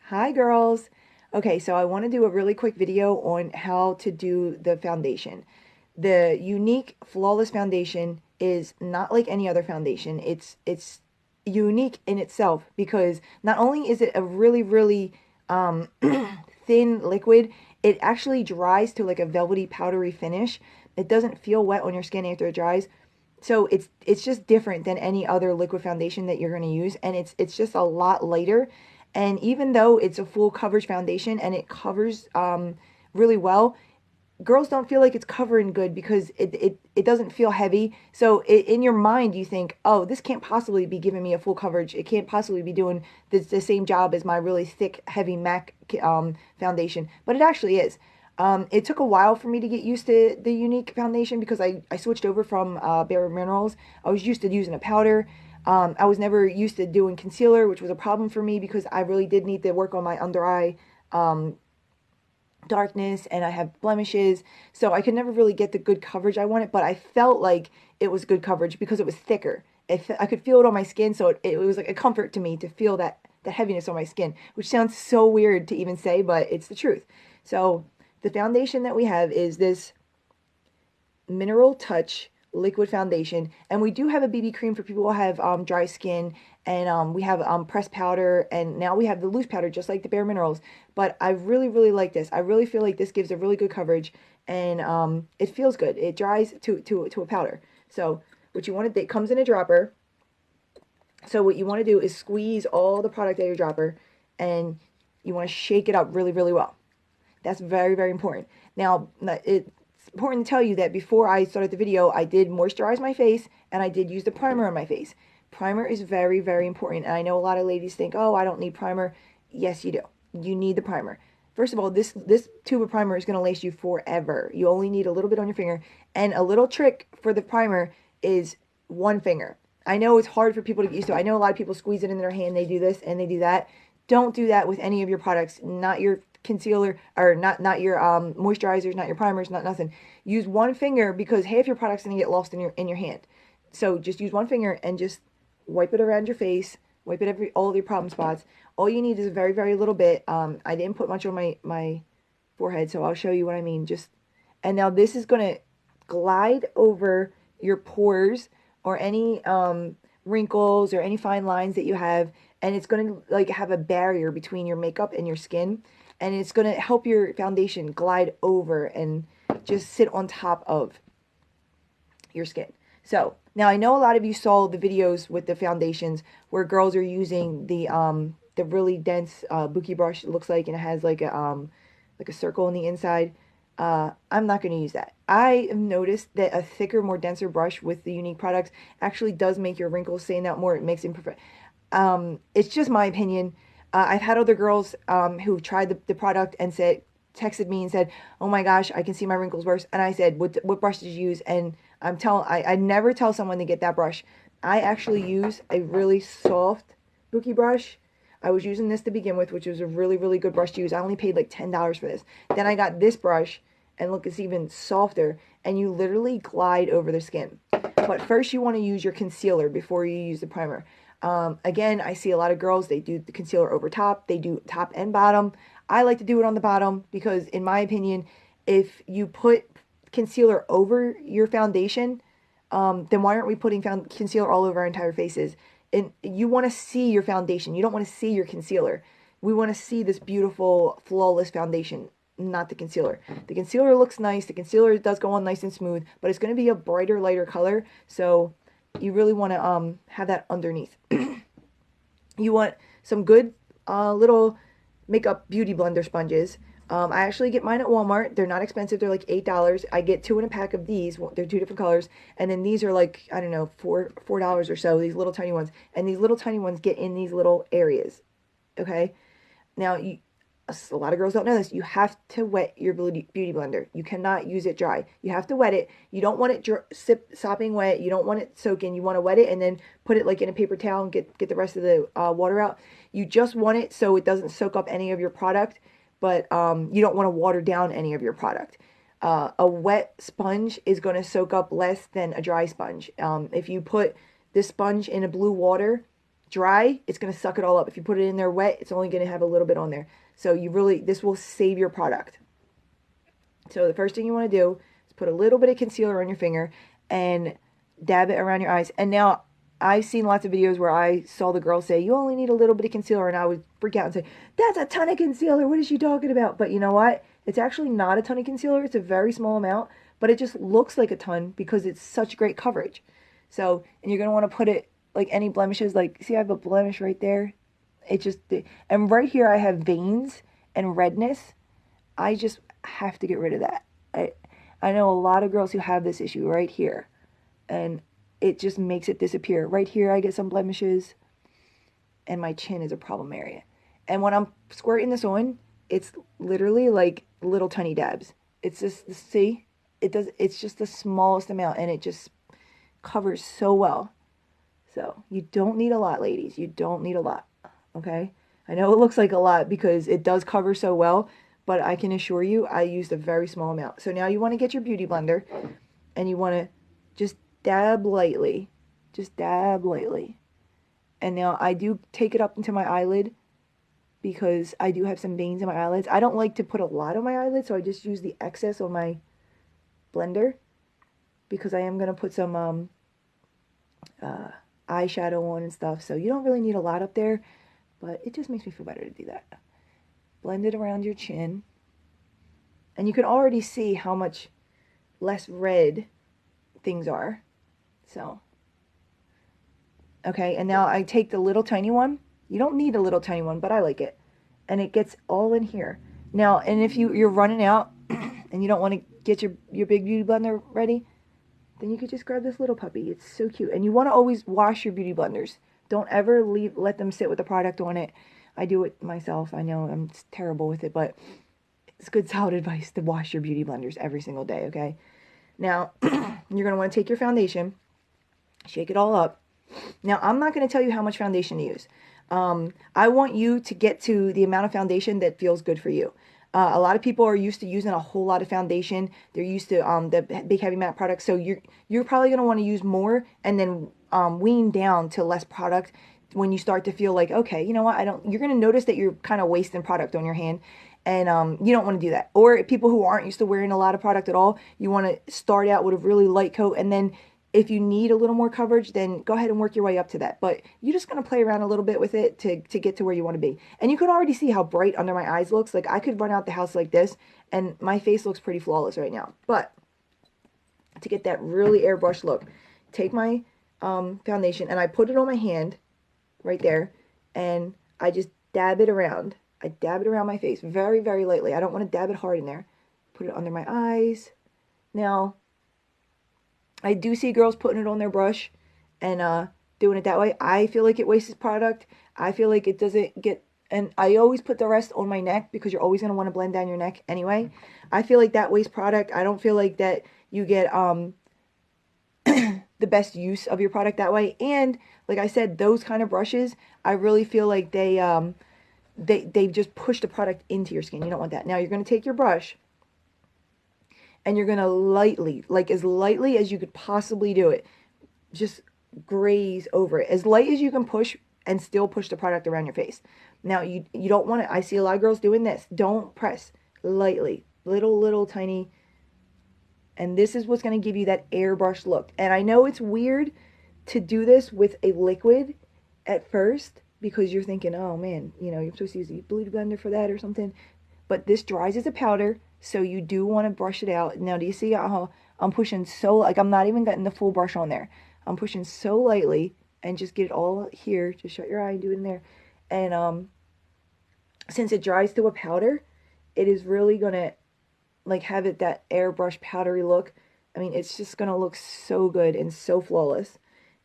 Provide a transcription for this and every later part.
Hi girls. Okay, so I want to do a really quick video on how to do the foundation. The Younique Flawless Foundation is not like any other foundation. It's unique in itself because not only is it a really um, thin liquid, it actually dries to like a velvety powdery finish. It doesn't feel wet on your skin after it dries. So it's just different than any other liquid foundation that you're going to use, and it's just a lot lighter. And even though it's a full coverage foundation and it covers really well, girls don't feel like it's covering good because it doesn't feel heavy. So in your mind, you think, oh, this can't possibly be giving me a full coverage. It can't possibly be doing the same job as my really thick, heavy MAC foundation. But it actually is. It took a while for me to get used to the Younique foundation because I switched over from Bare Minerals. I was used to using a powder. I was never used to doing concealer, which was a problem for me because I really did need to work on my under eye darkness, and I have blemishes, so I could never really get the good coverage I wanted, but I felt like it was good coverage because it was thicker. I could feel it on my skin, so it was like a comfort to me to feel that heaviness on my skin, which sounds so weird to even say, but it's the truth. So the foundation that we have is this Mineral Touch liquid foundation, and we do have a BB cream for people who have dry skin, and we have pressed powder, and now we have the loose powder just like the Bare Minerals. But I really like this. I really feel like this gives a really good coverage, and it feels good. It dries to a powder. So what you want to, it comes in a dropper. So what you want to do is squeeze all the product out of your dropper, and you want to shake it up really well. That's very important. Now, it's important to tell you that before I started the video, I did moisturize my face and I did use the primer on my face. Primer is very important. And I know a lot of ladies think, oh, I don't need primer. Yes, you do. You need the primer. First of all, this tube of primer is going to last you forever. You only need a little bit on your finger. And a little trick for the primer is one finger. I know it's hard for people to get used to. I know a lot of people squeeze it in their hand. They do this and they do that. Don't do that with any of your products. Not your concealer, or not your moisturizers, not your primers, not nothing. Use one finger because half your product's gonna get lost in your hand. So just use one finger and just wipe it around your face. Wipe it all of your problem spots. All you need is a very little bit. I didn't put much on my forehead, so I'll show you what I mean. And now this is gonna glide over your pores or any wrinkles or any fine lines that you have, and it's going to like have a barrier between your makeup and your skin, and it's going to help your foundation glide over and just sit on top of your skin. So now I know a lot of you saw the videos with the foundations where girls are using the really dense Buki brush, it looks like, and it has like a circle on the inside. I'm not going to use that. I have noticed that a thicker, more denser brush with the Younique products actually does make your wrinkles stand out more. It makes it perfect. It's just my opinion. I've had other girls who tried the product and texted me and said, "Oh my gosh, I can see my wrinkles worse." And I said, "What brush did you use?" And I never tell someone to get that brush. I actually use a really soft Buki brush. I was using this to begin with, which was a really good brush to use. I only paid like $10 for this. Then I got this brush, and look, it's even softer, and you literally glide over the skin. But first you want to use your concealer before you use the primer. Again, I see a lot of girls, they do the concealer over top. They do top and bottom. I like to do it on the bottom because, in my opinion, if you put concealer over your foundation, then why aren't we putting concealer all over our entire faces? And you want to see your foundation. You don't want to see your concealer. We want to see this beautiful, flawless foundation, not the concealer. The concealer looks nice. The concealer does go on nice and smooth, but it's going to be a brighter, lighter color. So you really want to have that underneath. You want some good little makeup beauty blender sponges. I actually get mine at Walmart. They're not expensive. They're like $8. I get two in a pack of these. They're two different colors. And then these are like, I don't know, $4 or so, these little tiny ones. And these little tiny ones get in these little areas. Okay? Now, a lot of girls don't know this. You have to wet your beauty blender. You cannot use it dry. You have to wet it. You don't want it sopping wet. You don't want it soaking. You want to wet it and then put it like in a paper towel and get the rest of the water out. You just want it so it doesn't soak up any of your product, but you don't want to water down any of your product. A wet sponge is going to soak up less than a dry sponge. If you put this sponge in a blue water, Dry, it's going to suck it all up. If you put it in there wet, it's only going to have a little bit on there. So you really, this will save your product. So the first thing you want to do is put a little bit of concealer on your finger and dab it around your eyes. And now I've seen lots of videos where I saw the girl say, you only need a little bit of concealer. And I would freak out and say, that's a ton of concealer. What is she talking about? But you know what? It's actually not a ton of concealer. It's a very small amount, but it just looks like a ton because it's such great coverage. So, and you're going to want to put it like any blemishes. Like, see, I have a blemish right there. It just, and right here I have veins and redness. I just have to get rid of that. I know a lot of girls who have this issue right here, and it just makes it disappear. Right here I get some blemishes, and my chin is a problem area. And when I'm squirting this on, it's literally like little tiny dabs. It's just, see, it's just the smallest amount, and it just covers so well. So you don't need a lot, ladies. You don't need a lot, okay? I know it looks like a lot because it does cover so well, but I can assure you I used a very small amount. So now you want to get your beauty blender, and you want to just dab lightly. Just dab lightly. And now I do take it up into my eyelid because I do have some veins in my eyelids. I don't like to put a lot on my eyelids, so I just use the excess on my blender because I am going to put some eyeshadow on and stuff. So you don't really need a lot up there, but it just makes me feel better to do that. Blend it around your chin. And you can already see how much less red things are. So, okay, and now I take the little tiny one. You don't need a little tiny one, but I like it. And it gets all in here. Now, and if you're running out and you don't want to get your big beauty blender ready, then you could just grab this little puppy. It's so cute. And you want to always wash your beauty blenders. Don't ever let them sit with the product on it. I do it myself. I know I'm terrible with it, but it's good solid advice to wash your beauty blenders every single day, okay? Now, you're going to want to take your foundation, shake it all up. Now, I'm not going to tell you how much foundation to use. I want you to get to the amount of foundation that feels good for you. A lot of people are used to using a whole lot of foundation. They're used to the big heavy matte products. So you're probably going to want to use more and then wean down to less product when you start to feel like, okay, you know what, you're going to notice that you're kind of wasting product on your hand. And you don't want to do that. Or people who aren't used to wearing a lot of product at all, you want to start out with a really light coat. And then if you need a little more coverage, then go ahead and work your way up to that. But you're just going to play around a little bit with it to get to where you want to be. And you can already see how bright under my eyes looks. Like I could run out the house like this and my face looks pretty flawless right now. But to get that really airbrush look, take my foundation and I put it on my hand right there. And I just dab it around. I dab it around my face very, very lightly. I don't want to dab it hard in there. Put it under my eyes. Now, I do see girls putting it on their brush and doing it that way. I feel like it wastes product. I feel like it doesn't get, and I always put the rest on my neck because you're always going to want to blend down your neck anyway. I feel like that wastes product. I don't feel like that you get the best use of your product that way. And like I said, those kind of brushes, I really feel like they just push the product into your skin. You don't want that. Now you're going to take your brush and you're going to lightly, like as lightly as you could possibly do it, just graze over it. As light as you can push and still push the product around your face. Now you don't want to, I see a lot of girls doing this. Don't press, lightly, little tiny. And this is what's going to give you that airbrush look. And I know it's weird to do this with a liquid at first, because you're thinking, oh man, you know, you're supposed to use a beauty blender for that or something. But this dries as a powder, so you do want to brush it out. Now, do you see how I'm pushing so, like I'm not even getting the full brush on there. I'm pushing so lightly and just get it all here. Just shut your eye and do it in there. And since it dries to a powder, it is really going to like have it that airbrush powdery look. I mean, it's just going to look so good and so flawless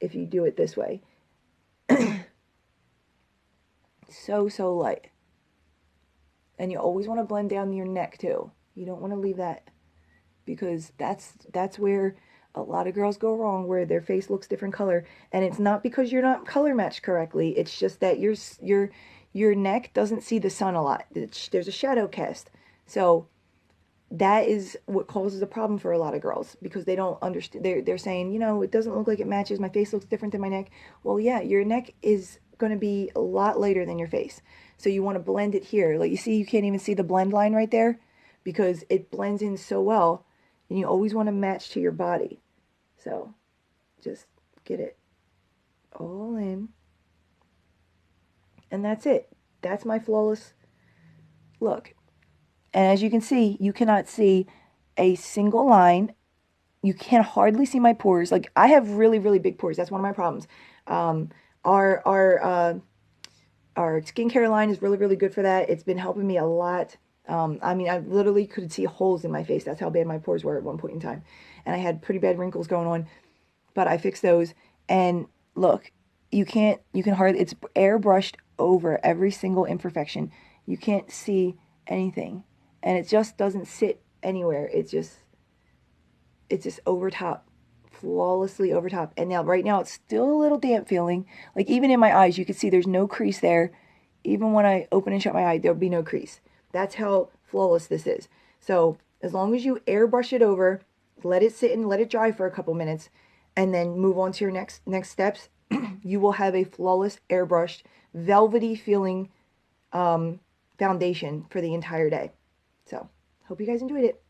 if you do it this way. So light. And you always want to blend down your neck too. You don't want to leave that, because that's where a lot of girls go wrong, where their face looks different color. And it's not because you're not color matched correctly. It's just that your neck doesn't see the sun a lot. There's a shadow cast. So that is what causes a problem for a lot of girls, because they don't understand. They're saying, you know, it doesn't look like it matches. My face looks different than my neck. Well, yeah, your neck is going to be a lot lighter than your face. So you want to blend it here. Like you see, you can't even see the blend line right there because it blends in so well, and you always want to match to your body. So just get it all in, and that's it. That's my flawless look. And as you can see, you cannot see a single line. You can hardly see my pores. Like I have really, really big pores. That's one of my problems. Um, our our uh, our skincare line is really, really good for that. It's been helping me a lot. I mean, I literally could see holes in my face. That's how bad my pores were at one point in time. And I had pretty bad wrinkles going on, but I fixed those. And look, you can hardly, it's airbrushed over every single imperfection. You can't see anything. And it just doesn't sit anywhere. It's just over top, flawlessly over top. And now, right now, it's still a little damp feeling. Like even in my eyes, you can see there's no crease there. Even when I open and shut my eye, there'll be no crease. That's how flawless this is. So as long as you airbrush it over, let it sit and let it dry for a couple minutes, and then move on to your next steps, you will have a flawless, airbrushed, velvety feeling foundation for the entire day. So hope you guys enjoyed it.